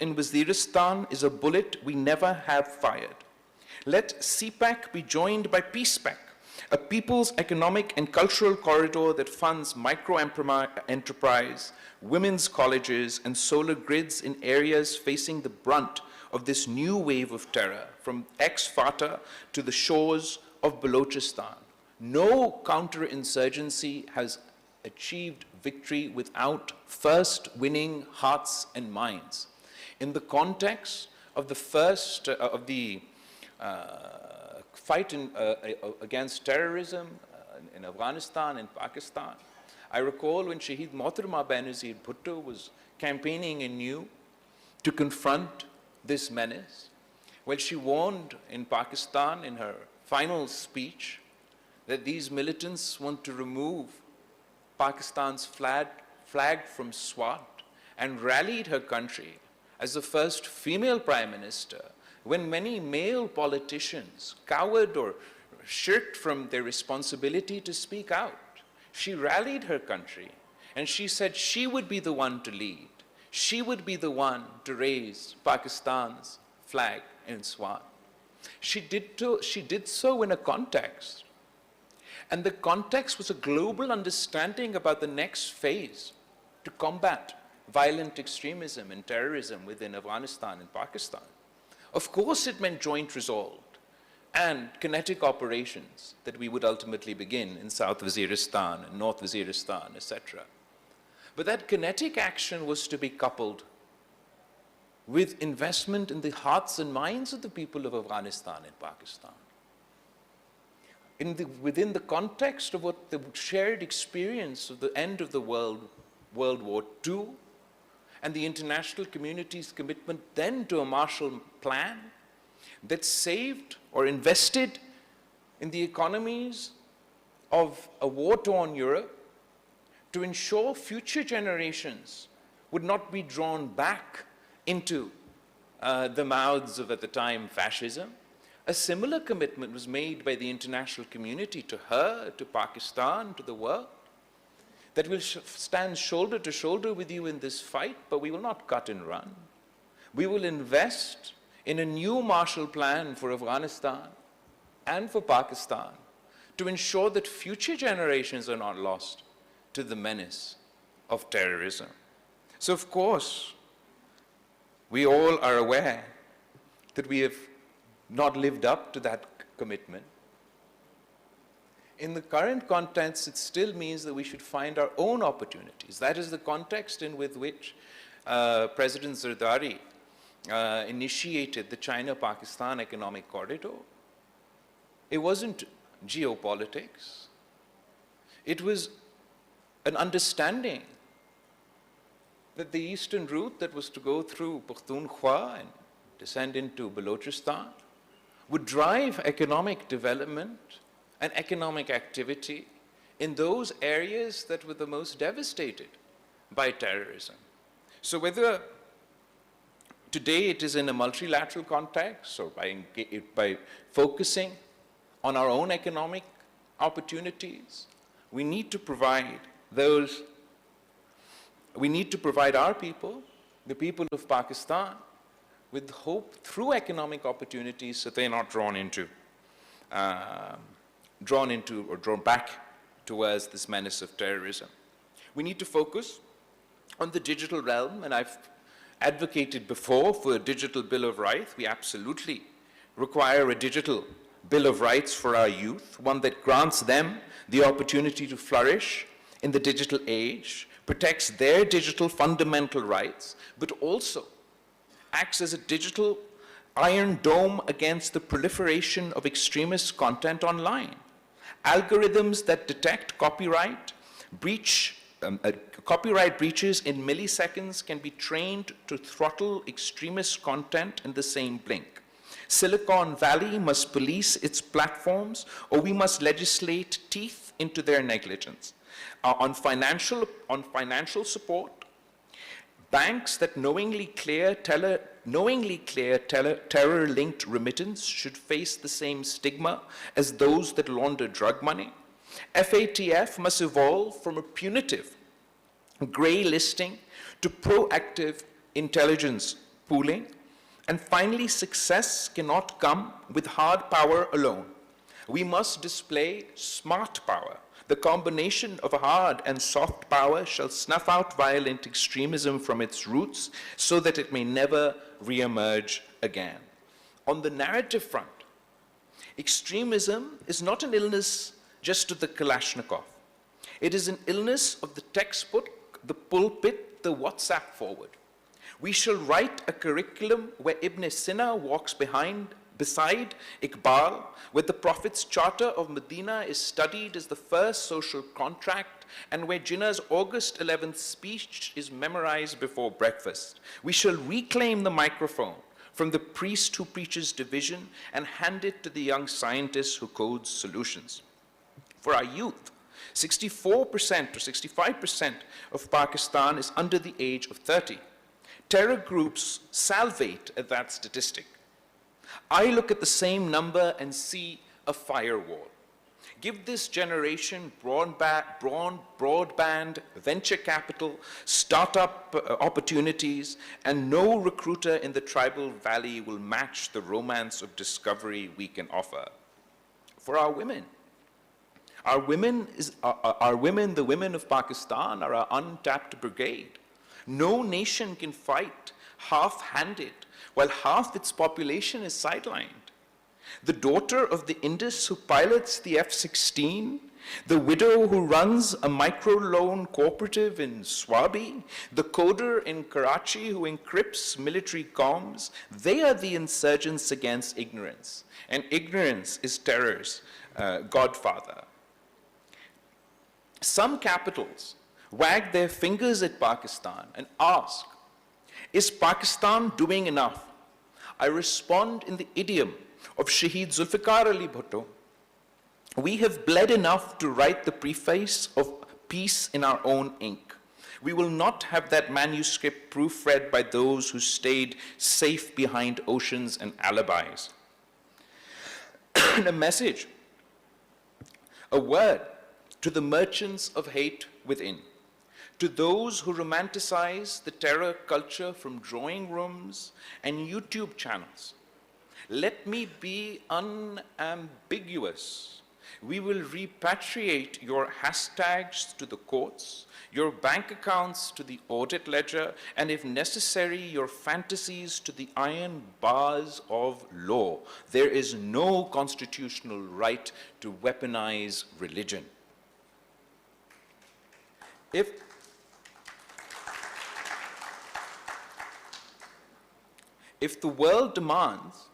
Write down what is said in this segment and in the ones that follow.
in Waziristan is a bullet we never have fired. Let CPAC be joined by PeacePAC, a people's economic and cultural corridor that funds micro-enterprise, women's colleges, and solar grids in areas facing the brunt of this new wave of terror, from ex-Fata to the shores of Balochistan. No counterinsurgency has achieved victory without first winning hearts and minds. In the context of the fight against terrorism in Afghanistan and Pakistan, I recall when Shaheed Mohtarama Benazir Bhutto was campaigning anew to confront this menace. Well, she warned in Pakistan in her final speech that these militants want to remove Pakistan's flag from SWAT, and rallied her country as the first female prime minister when many male politicians cowered or shirked from their responsibility to speak out. She rallied her country and she said she would be the one to lead. She would be the one to raise Pakistan's flag in SWAT. She did so in a context. And the context was a global understanding about the next phase to combat violent extremism and terrorism within Afghanistan and Pakistan. Of course, it meant joint resolve and kinetic operations that we would ultimately begin in South Waziristan and North Waziristan, etc. But that kinetic action was to be coupled with investment in the hearts and minds of the people of Afghanistan and Pakistan. Within the context of what the shared experience of the end of the World War II and the international community's commitment then to a Marshall Plan that saved or invested in the economies of a war-torn Europe to ensure future generations would not be drawn back into the mouths of, at the time, fascism. A similar commitment was made by the international community to her, to Pakistan, to the world, that we'll stand shoulder to shoulder with you in this fight, but we will not cut and run. We will invest in a new Marshall Plan for Afghanistan and for Pakistan to ensure that future generations are not lost to the menace of terrorism. So, of course, we all are aware that we have not lived up to that commitment. In the current context, it still means that we should find our own opportunities. That is the context in which President Zardari initiated the China-Pakistan economic corridor. It wasn't geopolitics. It was an understanding that the eastern route that was to go through Pakhtunkhwa and descend into Balochistan would drive economic development and economic activity in those areas that were the most devastated by terrorism. So whether today it is in a multilateral context or by focusing on our own economic opportunities, we need to provide our people, the people of Pakistan, with hope through economic opportunities so they're not drawn back towards this menace of terrorism. We need to focus on the digital realm, and I've advocated before for a digital Bill of Rights. We absolutely require a digital Bill of Rights for our youth, one that grants them the opportunity to flourish in the digital age, protects their digital fundamental rights, but also acts as a digital iron dome against the proliferation of extremist content online. Algorithms that detect copyright breaches in milliseconds can be trained to throttle extremist content in the same blink. Silicon Valley must police its platforms, or we must legislate teeth into their negligence. On financial support, banks that knowingly clear terror-linked remittance should face the same stigma as those that launder drug money. FATF must evolve from a punitive gray listing to proactive intelligence pooling. And finally, success cannot come with hard power alone. We must display smart power. The combination of hard and soft power shall snuff out violent extremism from its roots so that it may never reemerge again. On the narrative front, extremism is not an illness just of the Kalashnikov. It is an illness of the textbook, the pulpit, the WhatsApp forward. We shall write a curriculum where Ibn Sina walks beside Iqbal, where the Prophet's Charter of Medina is studied as the first social contract, and where Jinnah's August 11th speech is memorized before breakfast. We shall reclaim the microphone from the priest who preaches division and hand it to the young scientist who codes solutions. For our youth, 64% or 65% of Pakistan is under the age of 30. Terror groups salivate at that statistic. I look at the same number and see a firewall. Give this generation broadband, venture capital, startup opportunities, and no recruiter in the tribal valley will match the romance of discovery we can offer. For our women, the women of Pakistan, are our untapped brigade. No nation can fight half-handed while half its population is sidelined. The daughter of the Indus who pilots the F-16, the widow who runs a microloan cooperative in Swabi, the coder in Karachi who encrypts military comms, they are the insurgents against ignorance. And ignorance is terror's godfather. Some capitals wag their fingers at Pakistan and ask, is Pakistan doing enough? I respond in the idiom of Shaheed Zulfikar Ali Bhutto. We have bled enough to write the preface of peace in our own ink. We will not have that manuscript proofread by those who stayed safe behind oceans and alibis. And a message, a word to the merchants of hate within, to those who romanticize the terror culture from drawing rooms and YouTube channels. Let me be unambiguous. We will repatriate your hashtags to the courts, your bank accounts to the audit ledger, and if necessary, your fantasies to the iron bars of law. There is no constitutional right to weaponize religion. If the world demands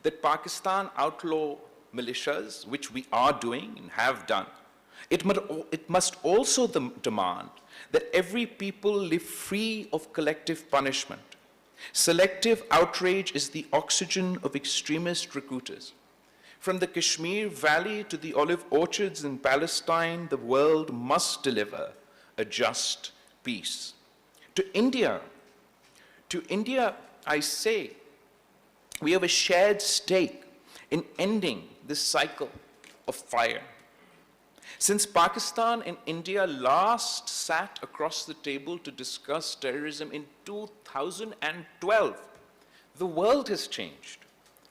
that Pakistan outlaw militias, which we are doing and have done, it must also demand that every people live free of collective punishment. Selective outrage is the oxygen of extremist recruiters. From the Kashmir Valley to the olive orchards in Palestine, the world must deliver a just peace. To India, I say, we have a shared stake in ending this cycle of fire. Since Pakistan and India last sat across the table to discuss terrorism in 2012, the world has changed,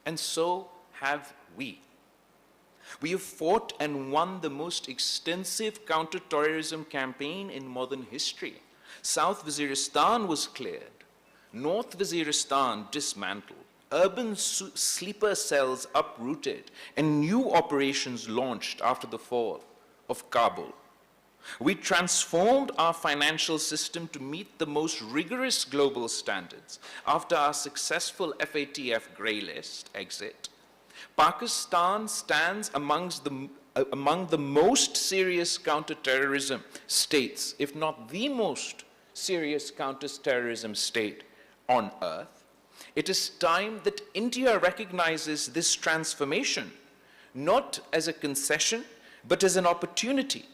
and so have we. We have fought and won the most extensive counter-terrorism campaign in modern history. South Waziristan was cleared, North Waziristan dismantled, urban sleeper cells uprooted, and new operations launched after the fall of Kabul. We transformed our financial system to meet the most rigorous global standards after our successful FATF grey list exit. Pakistan stands among the most serious counter-terrorism states, if not the most serious counter-terrorism state on earth. It is time that India recognizes this transformation, not as a concession, but as an opportunity.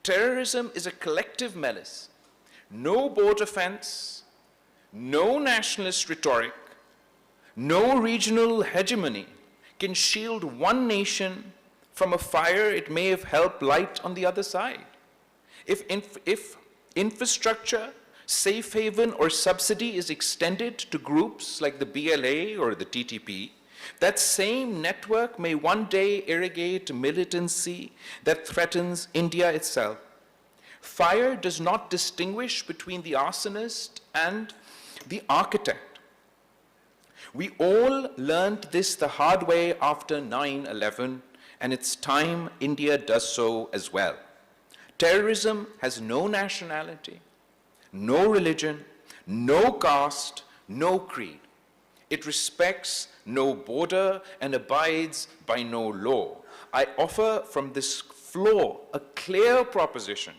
Terrorism is a collective menace. No border fence, no nationalist rhetoric, no regional hegemony can shield one nation from a fire it may have helped light on the other side. If infrastructure, Safe haven or subsidy is extended to groups like the BLA or the TTP, that same network may one day irrigate militancy that threatens India itself. Fire does not distinguish between the arsonist and the architect. We all learned this the hard way after 9/11, and it's time India does so as well. Terrorism has no nationality, no religion, no caste, no creed. It respects no border and abides by no law. I offer from this floor a clear proposition.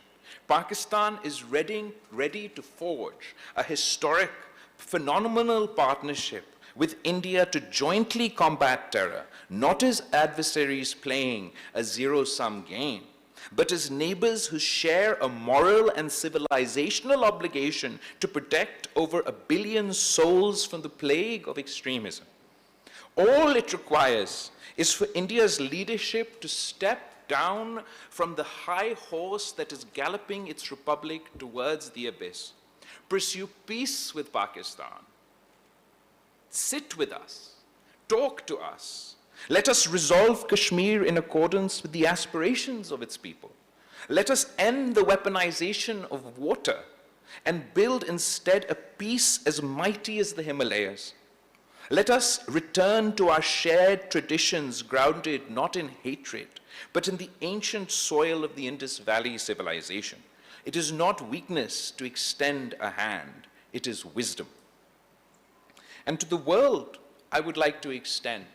Pakistan is ready to forge a historic, phenomenal partnership with India to jointly combat terror, not as adversaries playing a zero-sum game, but as neighbors who share a moral and civilizational obligation to protect over 1 billion souls from the plague of extremism. All it requires is for India's leadership to step down from the high horse that is galloping its republic towards the abyss. Pursue peace with Pakistan. Sit with us. Talk to us. Let us resolve Kashmir in accordance with the aspirations of its people. Let us end the weaponization of water and build instead a peace as mighty as the Himalayas. Let us return to our shared traditions grounded not in hatred, but in the ancient soil of the Indus Valley civilization. It is not weakness to extend a hand, it is wisdom. And to the world, I would like to extend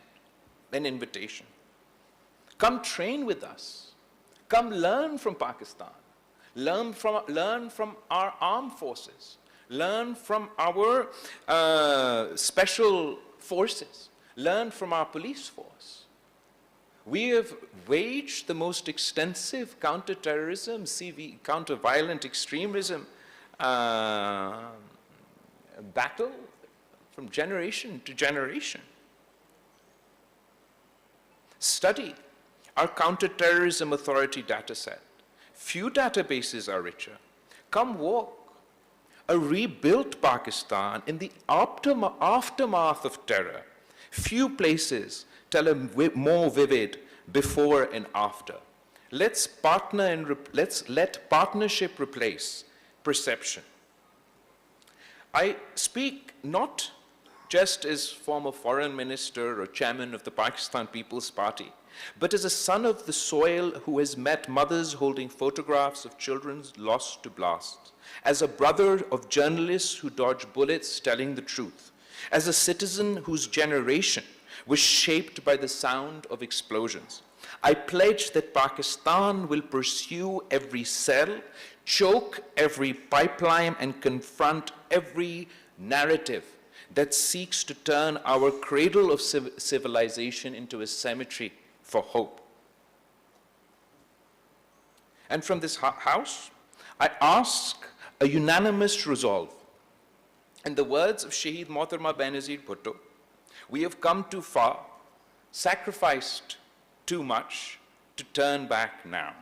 an invitation. Come train with us. Come learn from Pakistan. Learn from our armed forces. Learn from our special forces. Learn from our police force. We have waged the most extensive counter-terrorism, counter-violent extremism battle from generation to generation. Study our counter-terrorism authority dataset. Few databases are richer. Come walk a rebuilt Pakistan in the aftermath of terror. Few places tell a more vivid before and after. Let's partner and let partnership replace perception. I speak not just as former foreign minister or chairman of the Pakistan People's Party, but as a son of the soil who has met mothers holding photographs of children lost to blasts, as a brother of journalists who dodge bullets telling the truth, as a citizen whose generation was shaped by the sound of explosions. I pledge that Pakistan will pursue every cell, choke every pipeline, and confront every narrative that seeks to turn our cradle of civilization into a cemetery for hope. And from this house, I ask a unanimous resolve. In the words of Shaheed Mohtarma Benazir Bhutto, we have come too far, sacrificed too much to turn back now.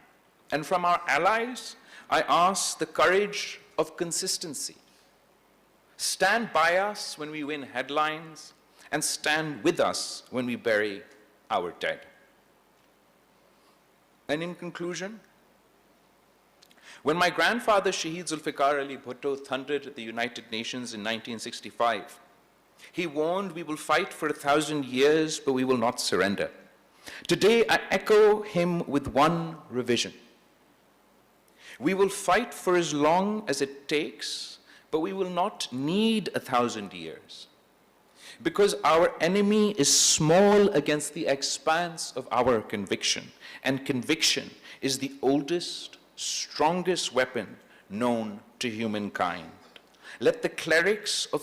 And from our allies, I ask the courage of consistency. Stand by us when we win headlines, and stand with us when we bury our dead. And in conclusion, when my grandfather Shaheed Zulfikar Ali Bhutto thundered at the United Nations in 1965, he warned, we will fight for 1,000 years, but we will not surrender. Today, I echo him with one revision. We will fight for as long as it takes, but we will not need 1,000 years. Because our enemy is small against the expanse of our conviction, and conviction is the oldest, strongest weapon known to humankind. Let the clerics of